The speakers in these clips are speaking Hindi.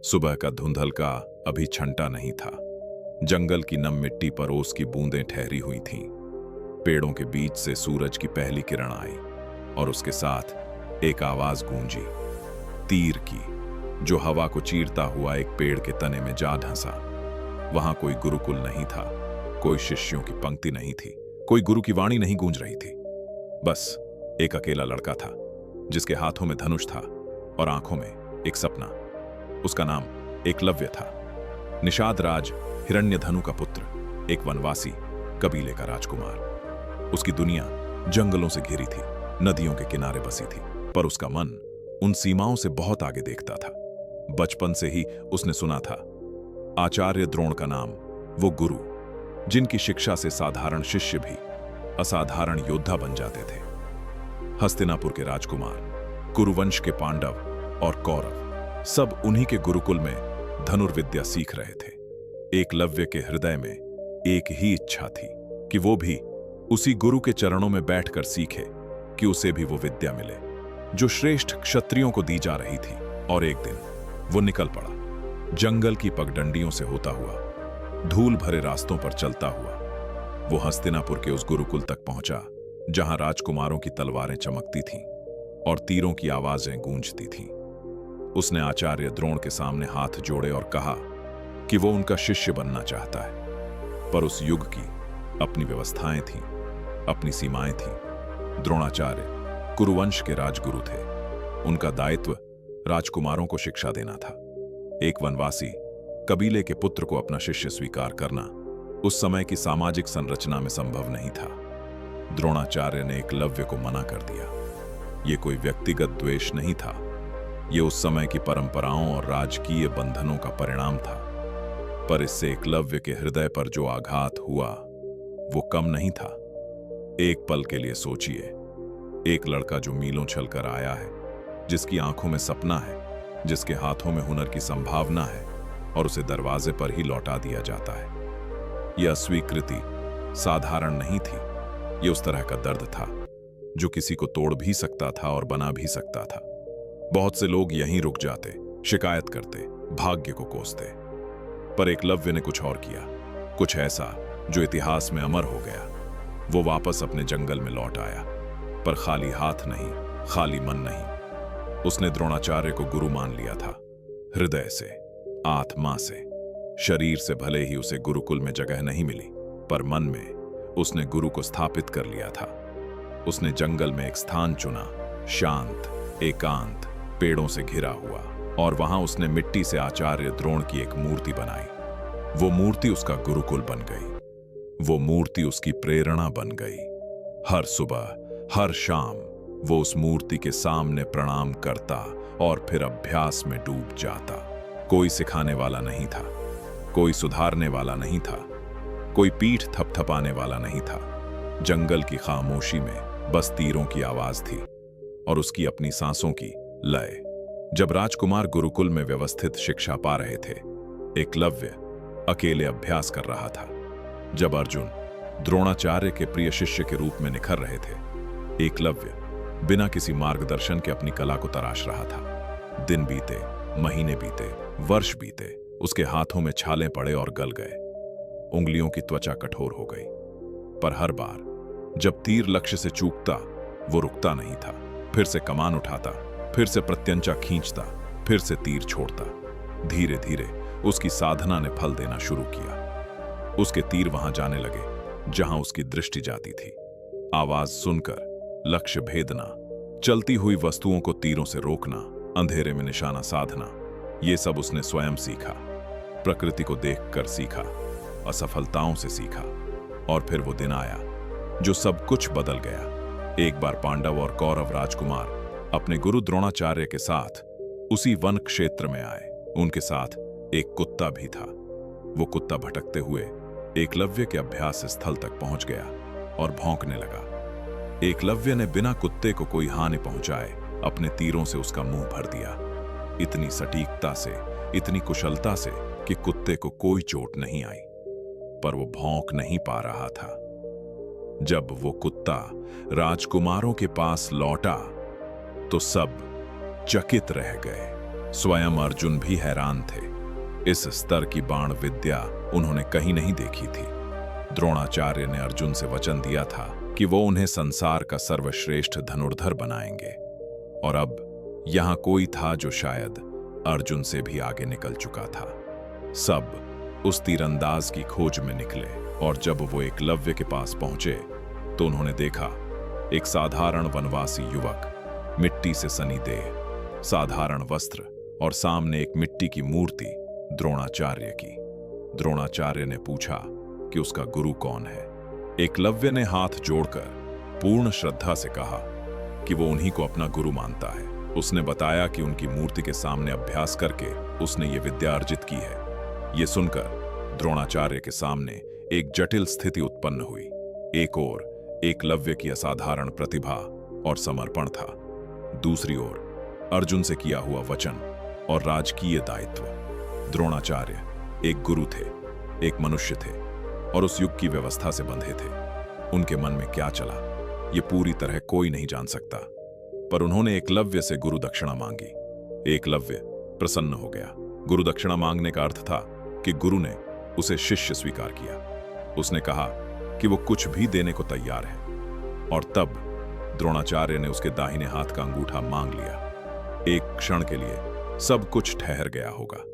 सुबह का धुंधलका अभी छंटा नहीं था। जंगल की नम मिट्टी पर ओस की बूंदें ठहरी हुई थीं। पेड़ों के बीच से सूरज की पहली किरण आई और उसके साथ एक आवाज गूंजी, तीर की, जो हवा को चीरता हुआ एक पेड़ के तने में जा धंसा। वहां कोई गुरुकुल नहीं था, कोई शिष्यों की पंक्ति नहीं थी, कोई गुरु की वाणी नहीं गूंज रही थी। बस एक अकेला लड़का था जिसके हाथों में धनुष था और आंखों में एक सपना। उसका नाम एकलव्य था। निषाद राज हिरण्यधनु का पुत्र, एक वनवासी कबीले का राजकुमार। उसकी दुनिया जंगलों से घिरी थी, नदियों के किनारे बसी थी, पर उसका मन उन सीमाओं से बहुत आगे देखता था। बचपन से ही उसने सुना था आचार्य द्रोण का नाम, वो गुरु जिनकी शिक्षा से साधारण शिष्य भी असाधारण योद्धा बन जाते थे। हस्तिनापुर के राजकुमार, कुरुवंश के पांडव और कौरव सब उन्हीं के गुरुकुल में धनुर्विद्या सीख रहे थे। एकलव्य के हृदय में एक ही इच्छा थी कि वो भी उसी गुरु के चरणों में बैठकर सीखे, कि उसे भी वो विद्या मिले जो श्रेष्ठ क्षत्रियों को दी जा रही थी। और एक दिन वो निकल पड़ा, जंगल की पगडंडियों से होता हुआ, धूल भरे रास्तों पर चलता हुआ। वो हस्तिनापुर के उस गुरुकुल तक पहुंचा जहां राजकुमारों की तलवारें चमकती थीं और तीरों की आवाजें गूंजती थीं। उसने आचार्य द्रोण के सामने हाथ जोड़े और कहा कि वो उनका शिष्य बनना चाहता है। पर उस युग की अपनी व्यवस्थाएं थीं, अपनी सीमाएं थीं। द्रोणाचार्य कुरुवंश के राजगुरु थे। उनका दायित्व राजकुमारों को शिक्षा देना था। एक वनवासी कबीले के पुत्र को अपना शिष्य स्वीकार करना उस समय की सामाजिक संरचना में संभव नहीं था। द्रोणाचार्य ने एकलव्य को मना कर दिया। यह कोई व्यक्तिगत द्वेष नहीं था, यह उस समय की परंपराओं और राजकीय बंधनों का परिणाम था। पर इससे एकलव्य के हृदय पर जो आघात हुआ वो कम नहीं था। एक पल के लिए सोचिए, एक लड़का जो मीलों चलकर आया है, जिसकी आंखों में सपना है, जिसके हाथों में हुनर की संभावना है, और उसे दरवाजे पर ही लौटा दिया जाता है। यह अस्वीकृति साधारण नहीं थी, यह उस तरह का दर्द था जो किसी को तोड़ भी सकता था और बना भी सकता था। बहुत से लोग यहीं रुक जाते, शिकायत करते, भाग्य को कोसते। पर एकलव्य ने कुछ और किया, कुछ ऐसा जो इतिहास में अमर हो गया। वो वापस अपने जंगल में लौट आया, पर खाली हाथ नहीं, खाली मन नहीं। उसने द्रोणाचार्य को गुरु मान लिया था, हृदय से, आत्मा से। शरीर से भले ही उसे गुरुकुल में जगह नहीं मिली, पर मन में उसने गुरु को स्थापित कर लिया था। उसने जंगल में एक स्थान चुना, शांत, एकांत, पेड़ों से घिरा हुआ, और वहां उसने मिट्टी से आचार्य द्रोण की एक मूर्ति बनाई। वो मूर्ति उसका गुरुकुल बन गई। वो मूर्ति उसकी प्रेरणा बन गई। हर सुबह, हर शाम वो उस मूर्ति के सामने प्रणाम करता और फिर अभ्यास में डूब जाता। कोई सिखाने वाला नहीं था, कोई सुधारने वाला नहीं था, कोई पीठ थपथपाने वाला नहीं था। जंगल की खामोशी में बस तीरों की आवाज थी और उसकी अपनी सांसों की लय। जब राजकुमार गुरुकुल में व्यवस्थित शिक्षा पा रहे थे, एकलव्य अकेले अभ्यास कर रहा था। जब अर्जुन द्रोणाचार्य के प्रिय शिष्य के रूप में निखर रहे थे, एकलव्य बिना किसी मार्गदर्शन के अपनी कला को तराश रहा था। दिन बीते, महीने बीते, वर्ष बीते, उसके हाथों में छाले पड़े और गल गए। उंगलियों की त्वचा कठोर हो गई। पर हर बार जब तीर लक्ष्य से चूकता, वो रुकता नहीं था। फिर से कमान उठाता, फिर से प्रत्यंचा खींचता, फिर से तीर छोड़ता। धीरे धीरे उसकी साधना ने फल देना शुरू किया। उसके तीर वहां जाने लगे जहां उसकी दृष्टि जाती थी। आवाज सुनकर लक्ष्य भेदना, चलती हुई वस्तुओं को तीरों से रोकना, अंधेरे में निशाना साधना, ये सब उसने स्वयं सीखा। प्रकृति को देखकर सीखा, असफलताओं से सीखा। और फिर वो दिन आया जो सब कुछ बदल गया। एक बार पांडव और कौरव राजकुमार अपने गुरु द्रोणाचार्य के साथ उसी वन क्षेत्र में आए। उनके साथ एक कुत्ता भी था। वो कुत्ता भटकते हुए एकलव्य के अभ्यास स्थल तक पहुंच गया और भौंकने लगा। एकलव्य ने बिना कुत्ते को कोई हानि पहुंचाए अपने तीरों से उसका मुंह भर दिया, इतनी सटीकता से, इतनी कुशलता से कि कुत्ते को कोई चोट नहीं आई। पर वो भौंक नहीं पा रहा था। जब वो कुत्ता राजकुमारों के पास लौटा तो सब चकित रह गए। स्वयं अर्जुन भी हैरान थे। इस स्तर की बाण विद्या उन्होंने कहीं नहीं देखी थी। द्रोणाचार्य ने अर्जुन से वचन दिया था कि वो उन्हें संसार का सर्वश्रेष्ठ धनुर्धर बनाएंगे, और अब यहां कोई था जो शायद अर्जुन से भी आगे निकल चुका था। सब उस तीरंदाज की खोज में निकले, और जब वो एकलव्य के पास पहुंचे तो उन्होंने देखा एक साधारण वनवासी युवक, मिट्टी से सनी देह, साधारण वस्त्र और सामने एक मिट्टी की मूर्ति द्रोणाचार्य की। द्रोणाचार्य ने पूछा कि उसका गुरु कौन है। एकलव्य ने हाथ जोड़कर पूर्ण श्रद्धा से कहा कि वो उन्हीं को अपना गुरु मानता है। उसने बताया कि उनकी मूर्ति के सामने अभ्यास करके उसने ये विद्या अर्जित की है। ये सुनकर द्रोणाचार्य के सामने एक जटिल स्थिति उत्पन्न हुई। एक ओर एकलव्य की असाधारण प्रतिभा और समर्पण था, दूसरी ओर अर्जुन से किया हुआ वचन और राजकीय दायित्व। द्रोणाचार्य एक गुरु थे, एक मनुष्य थे, और उस युग की व्यवस्था से बंधे थे। उनके मन में क्या चला ये पूरी तरह कोई नहीं जान सकता, पर उन्होंने एकलव्य से गुरु दक्षिणा मांगी। एकलव्य प्रसन्न हो गया। गुरु दक्षिणा मांगने का अर्थ था कि गुरु ने उसे शिष्य स्वीकार किया। उसने कहा कि वो कुछ भी देने को तैयार है, और तब द्रोणाचार्य ने उसके दाहिने हाथ का अंगूठा मांग लिया। एक क्षण के लिए सब कुछ ठहर गया होगा।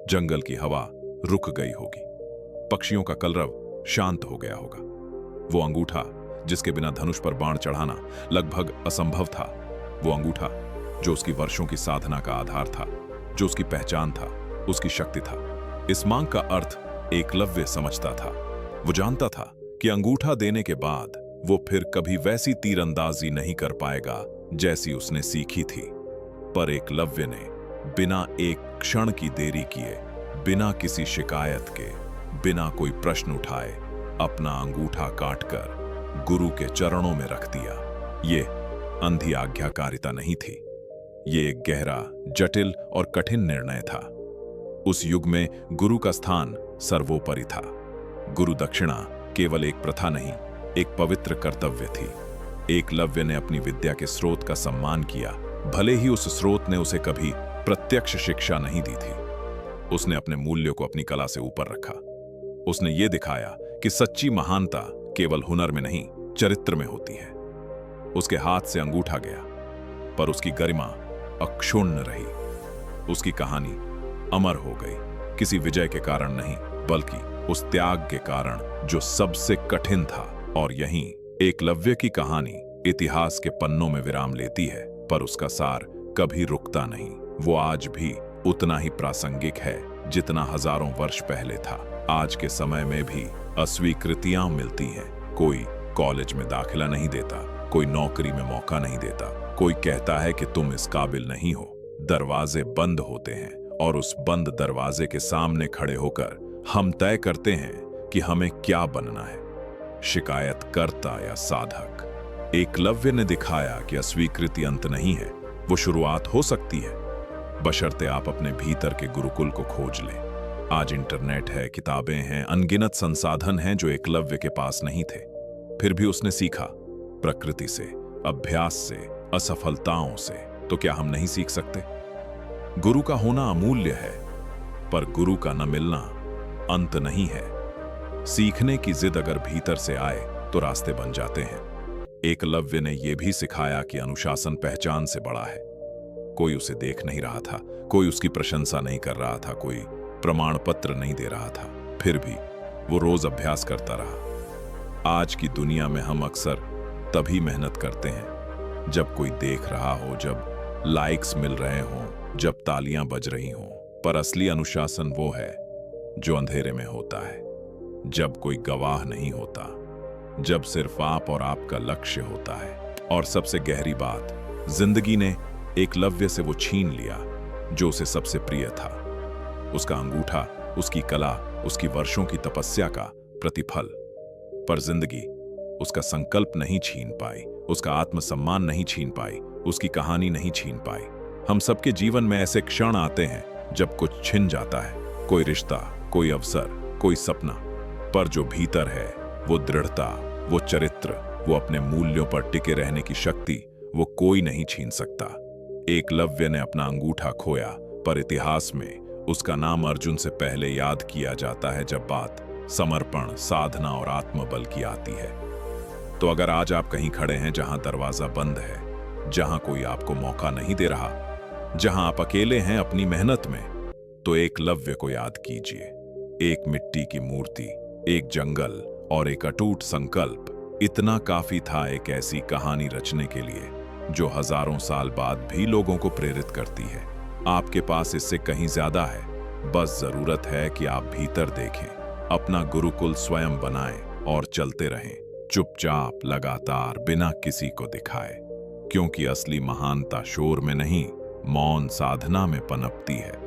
जंगल की हवा रुक गई होगी, पक्षियों का कलरव शांत हो गया होगा। वो अंगूठा जिसके बिना धनुष पर बाण चढ़ाना लगभग असंभव था, वो अंगूठा जो उसकी वर्षों की साधना का आधार था, जो उसकी पहचान था, उसकी शक्ति था। इस मांग का अर्थ एकलव्य समझता था। वो जानता था कि अंगूठा देने के बाद वो फिर कभी वैसी तीरंदाजी नहीं कर पाएगा जैसी उसने सीखी थी। पर एकलव्य ने बिना एक क्षण की देरी किए, बिना किसी शिकायत के, बिना कोई प्रश्न उठाए अपना अंगूठा काटकर गुरु के चरणों में रख दिया। ये अंधी आज्ञाकारिता नहीं थी, ये एक गहरा, जटिल और कठिन निर्णय था। उस युग में गुरु का स्थान सर्वोपरि था। गुरु दक्षिणा केवल एक प्रथा नहीं, एक पवित्र कर्तव्य थी। एकलव्य ने अपनी विद्या के स्रोत का सम्मान किया, भले ही उस स्रोत ने उसे कभी प्रत्यक्ष शिक्षा नहीं दी थी। उसने अपने मूल्यों को अपनी कला से ऊपर रखा। उसने ये दिखाया कि सच्ची महानता केवल हुनर में नहीं, चरित्र में होती है। उसके हाथ से अंगूठा गया, पर उसकी गरिमा अक्षुण्ण रही। उसकी कहानी अमर हो गई, किसी विजय के कारण नहीं, बल्कि उस त्याग के कारण जो सबसे कठिन था। और यहीं एकलव्य की कहानी इतिहास के पन्नों में विराम लेती है, पर उसका सार कभी रुकता नहीं। वो आज भी उतना ही प्रासंगिक है जितना हजारों वर्ष पहले था। आज के समय में भी अस्वीकृतियां मिलती हैं। कोई कॉलेज में दाखिला नहीं देता, कोई नौकरी में मौका नहीं देता, कोई कहता है कि तुम इस काबिल नहीं हो। दरवाजे बंद होते हैं, और उस बंद दरवाजे के सामने खड़े होकर हम तय करते हैं कि हमें क्या बनना है, शिकायतकर्ता या साधक। एकलव्य ने दिखाया कि अस्वीकृति अंत नहीं है, वो शुरुआत हो सकती है, बशर्ते आप अपने भीतर के गुरुकुल को खोज लें। आज इंटरनेट है, किताबें हैं, अनगिनत संसाधन हैं जो एकलव्य के पास नहीं थे। फिर भी उसने सीखा, प्रकृति से, अभ्यास से, असफलताओं से। तो क्या हम नहीं सीख सकते? गुरु का होना अमूल्य है, पर गुरु का न मिलना अंत नहीं है। सीखने की जिद अगर भीतर से आए तो रास्ते बन जाते हैं। एकलव्य ने यह भी सिखाया कि अनुशासन पहचान से बड़ा है। कोई उसे देख नहीं रहा था, कोई उसकी प्रशंसा नहीं कर रहा था, कोई प्रमाण पत्र नहीं दे रहा था। फिर भी वो रोज अभ्यास करता रहा। आज की दुनिया में हम अक्सर तभी मेहनत करते हैं जब कोई देख रहा हो, जब लाइक्स मिल रहे हों, जब तालियां बज रही हों। पर असली अनुशासन वो है जो अंधेरे में होता है, जब कोई गवाह नहीं होता, जब सिर्फ आप और आपका लक्ष्य होता है। और सबसे गहरी बात, जिंदगी ने एकलव्य से वो छीन लिया जो उसे सबसे प्रिय था। उसका अंगूठा, उसकी कला, उसकी वर्षों की तपस्या का प्रतिफल। पर जिंदगी उसका संकल्प नहीं छीन पाई, उसका आत्मसम्मान नहीं छीन पाई, उसकी कहानी नहीं छीन पाई। हम सबके जीवन में ऐसे क्षण आते हैं जब कुछ छिन जाता है, कोई रिश्ता, कोई अवसर, कोई सपना। पर जो भीतर है, वो दृढ़ता, वो चरित्र, वो अपने मूल्यों पर टिके रहने की शक्ति, वो कोई नहीं छीन सकता। एकलव्य ने अपना अंगूठा खोया, पर इतिहास में उसका नाम अर्जुन से पहले याद किया जाता है जब बात समर्पण, साधना और आत्मबल की आती है। तो अगर आज आप कहीं खड़े हैं जहां दरवाजा बंद है, जहां कोई आपको मौका नहीं दे रहा, जहां आप अकेले हैं अपनी मेहनत में, तो एकलव्य को याद कीजिए। एक मिट्टी की मूर्ति, एक जंगल और एक अटूट संकल्प, इतना काफी था एक ऐसी कहानी रचने के लिए जो हजारों साल बाद भी लोगों को प्रेरित करती है। आपके पास इससे कहीं ज्यादा है, बस जरूरत है कि आप भीतर देखें, अपना गुरुकुल स्वयं बनाएं और चलते रहें, चुपचाप, लगातार, बिना किसी को दिखाए। क्योंकि असली महानता शोर में नहीं, मौन साधना में पनपती है।